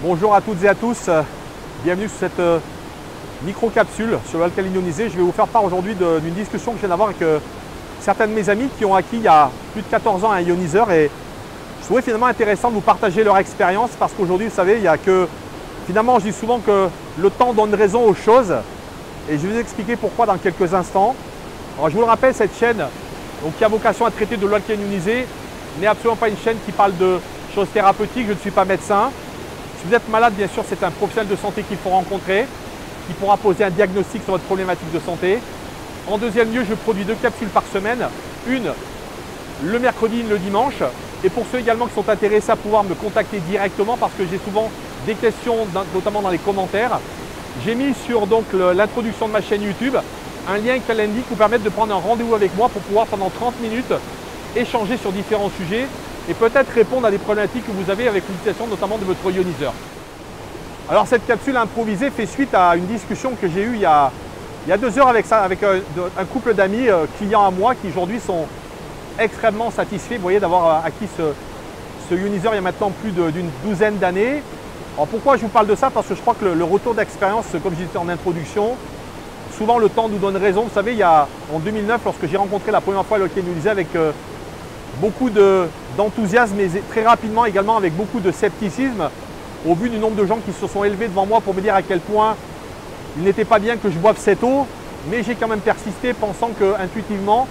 Bonjour à toutes et à tous, bienvenue sur cette micro-capsule sur l'alcaline ionisée. Je vais vous faire part aujourd'hui d'une discussion que je viens d'avoir avec certains de mes amis qui ont acquis il y a plus de 14 ans un ioniseur et je trouvais finalement intéressant de vous partager leur expérience parce qu'aujourd'hui, vous savez, il y a que, finalement, je dis souvent que le temps donne raison aux choses et je vais vous expliquer pourquoi dans quelques instants. Alors, je vous le rappelle, cette chaîne qui a vocation à traiter de l'alcaline ionisée n'est absolument pas une chaîne qui parle de choses thérapeutiques, je ne suis pas médecin. Si vous êtes malade, bien sûr, c'est un professionnel de santé qu'il faut rencontrer, qui pourra poser un diagnostic sur votre problématique de santé. En deuxième lieu, je produis 2 capsules par semaine, une le mercredi, une le dimanche. Et pour ceux également qui sont intéressés à pouvoir me contacter directement, parce que j'ai souvent des questions, notamment dans les commentaires, j'ai mis sur l'introduction de ma chaîne YouTube un lien Calendly qui vous permet de prendre un rendez-vous avec moi pour pouvoir pendant 30 minutes échanger sur différents sujets et peut-être répondre à des problématiques que vous avez avec l'utilisation notamment de votre ioniseur. Alors cette capsule improvisée fait suite à une discussion que j'ai eue il y a 2 heures avec un couple d'amis clients à moi qui aujourd'hui sont extrêmement satisfaits, vous voyez, d'avoir acquis ce ioniseur il y a maintenant plus d'une douzaine d'années. Alors pourquoi je vous parle de ça? Parce que je crois que le retour d'expérience, comme je disais en introduction, souvent le temps nous donne raison. Vous savez, en 2009, lorsque j'ai rencontré la première fois l'alcaline ionisée avec beaucoup d'enthousiasme et très rapidement également avec beaucoup de scepticisme au vu du nombre de gens qui se sont élevés devant moi pour me dire à quel point il n'était pas bien que je boive cette eau, mais j'ai quand même persisté pensant que intuitivement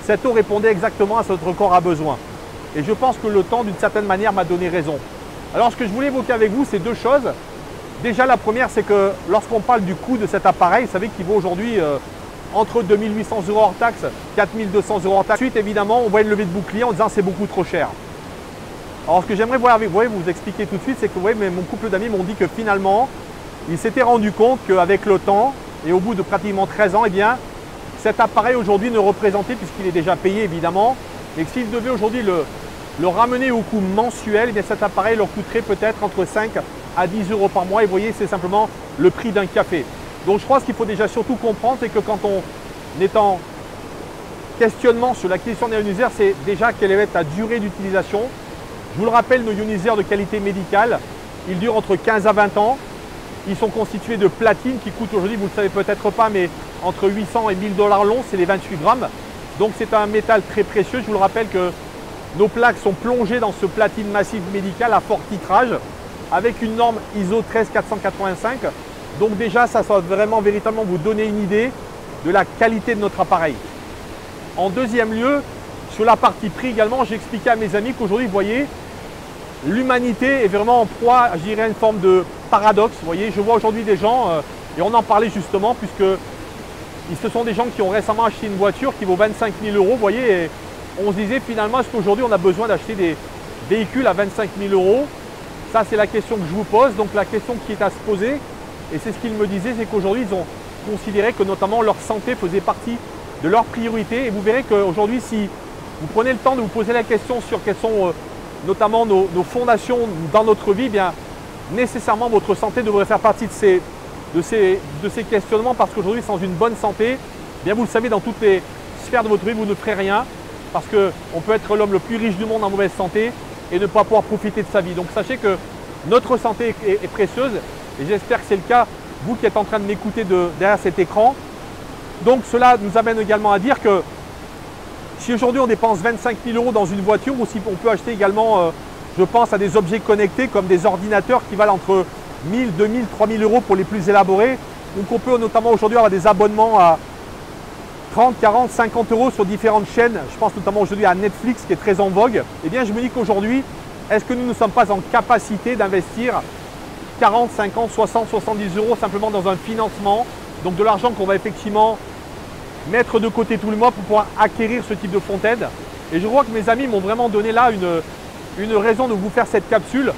cette eau répondait exactement à ce que notre corps a besoin. Et je pense que le temps d'une certaine manière m'a donné raison. Alors ce que je voulais évoquer avec vous, c'est 2 choses. Déjà la première, c'est que lorsqu'on parle du coût de cet appareil, vous savez qu'il vaut aujourd'hui entre 2 800 € hors taxe, 4 200 € hors taxe. Ensuite, évidemment, on voit une levée de bouclier en disant c'est beaucoup trop cher. Alors, ce que j'aimerais vous expliquer tout de suite, c'est que mon couple d'amis m'ont dit que finalement, ils s'étaient rendu compte qu'avec le temps, et au bout de pratiquement 13 ans, eh bien, cet appareil aujourd'hui ne représentait, puisqu'il est déjà payé évidemment, et que s'ils devaient aujourd'hui le ramener au coût mensuel, eh bien, cet appareil leur coûterait peut-être entre 5 à 10 € par mois. Et vous voyez, c'est simplement le prix d'un café. Donc je crois ce qu'il faut déjà surtout comprendre, c'est que quand on est en questionnement sur la question des ioniseurs, c'est déjà quelle va être la durée d'utilisation. Je vous le rappelle, nos ioniseurs de qualité médicale, ils durent entre 15 à 20 ans. Ils sont constitués de platine qui coûte aujourd'hui, vous ne le savez peut-être pas, mais entre 800 et 1000 $ l'once, c'est les 28 grammes. Donc c'est un métal très précieux. Je vous le rappelle que nos plaques sont plongées dans ce platine massif médical à fort titrage avec une norme ISO 13485. Donc déjà, ça va vraiment véritablement vous donner une idée de la qualité de notre appareil. En deuxième lieu, sur la partie prix également, j'ai expliqué à mes amis qu'aujourd'hui, vous voyez, l'humanité est vraiment en proie, je dirais, à une forme de paradoxe. Vous voyez, je vois aujourd'hui des gens, et on en parlait justement, puisque ce sont des gens qui ont récemment acheté une voiture qui vaut 25 000 €, vous voyez, et on se disait finalement, est-ce qu'aujourd'hui on a besoin d'acheter des véhicules à 25 000 €? Ça, c'est la question que je vous pose. Donc la question qui est à se poser, et c'est ce qu'ils me disaient, c'est qu'aujourd'hui, ils ont considéré que notamment leur santé faisait partie de leurs priorités. Et vous verrez qu'aujourd'hui, si vous prenez le temps de vous poser la question sur quelles sont notamment nos fondations dans notre vie, eh bien nécessairement votre santé devrait faire partie de ces questionnements, parce qu'aujourd'hui, sans une bonne santé, eh bien vous le savez, dans toutes les sphères de votre vie, vous ne ferez rien, parce qu'on peut être l'homme le plus riche du monde en mauvaise santé et ne pas pouvoir profiter de sa vie. Donc sachez que notre santé est précieuse. Et j'espère que c'est le cas, vous qui êtes en train de m'écouter derrière cet écran. Donc cela nous amène également à dire que si aujourd'hui on dépense 25 000 € dans une voiture, ou si on peut acheter également, je pense à des objets connectés comme des ordinateurs qui valent entre 1000, 2000, 3000 € pour les plus élaborés. Donc on peut notamment aujourd'hui avoir des abonnements à 30, 40, 50 € sur différentes chaînes. Je pense notamment aujourd'hui à Netflix qui est très en vogue. Eh bien je me dis qu'aujourd'hui, est-ce que nous ne sommes pas en capacité d'investir 40, 50, 60, 70 € simplement dans un financement, donc de l'argent qu'on va effectivement mettre de côté tous les mois pour pouvoir acquérir ce type de fontaine. Et je vois que mes amis m'ont vraiment donné là une raison de vous faire cette capsule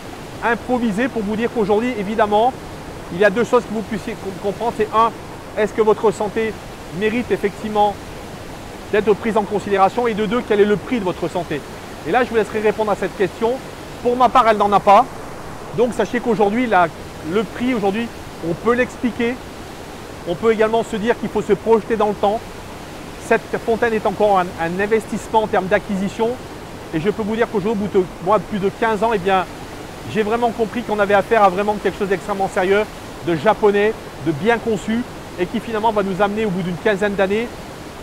improvisée pour vous dire qu'aujourd'hui, évidemment, il y a 2 choses que vous puissiez comprendre. C'est 1, est-ce que votre santé mérite effectivement d'être prise en considération, et de 2, quel est le prix de votre santé? Et là, je vous laisserai répondre à cette question. Pour ma part, elle n'en a pas. Donc sachez qu'aujourd'hui, le prix, aujourd'hui, on peut l'expliquer. On peut également se dire qu'il faut se projeter dans le temps. Cette fontaine est encore un investissement en termes d'acquisition. Et je peux vous dire qu'aujourd'hui, au bout de plus de 15 ans, eh bien, j'ai vraiment compris qu'on avait affaire à vraiment quelque chose d'extrêmement sérieux, de japonais, de bien conçu et qui finalement va nous amener au bout d'une quinzaine d'années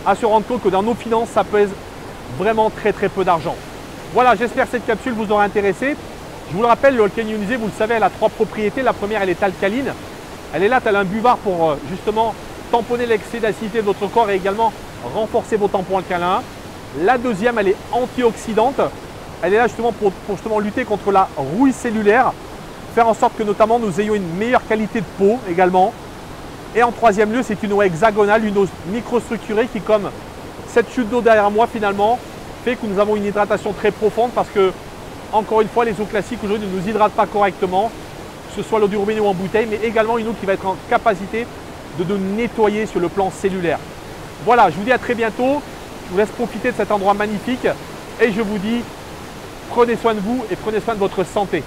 à se rendre compte que dans nos finances, ça pèse vraiment très peu d'argent. Voilà, j'espère que cette capsule vous aura intéressé. Je vous le rappelle, le Holken ionisé, vous le savez, elle a 3 propriétés. La première, elle est alcaline. Elle est là, tel un buvard pour justement tamponner l'excès d'acidité de votre corps et également renforcer vos tampons alcalins. La deuxième, elle est antioxydante. Elle est là justement pour justement lutter contre la rouille cellulaire, faire en sorte que notamment nous ayons une meilleure qualité de peau également. Et en troisième lieu, c'est une eau hexagonale, une eau microstructurée qui, comme cette chute d'eau derrière moi finalement, fait que nous avons une hydratation très profonde parce que, encore une fois, les eaux classiques aujourd'hui ne nous hydratent pas correctement, que ce soit l'eau du robinet ou en bouteille, mais également une eau qui va être en capacité de nous nettoyer sur le plan cellulaire. Voilà, je vous dis à très bientôt. Je vous laisse profiter de cet endroit magnifique et je vous dis, prenez soin de vous et prenez soin de votre santé.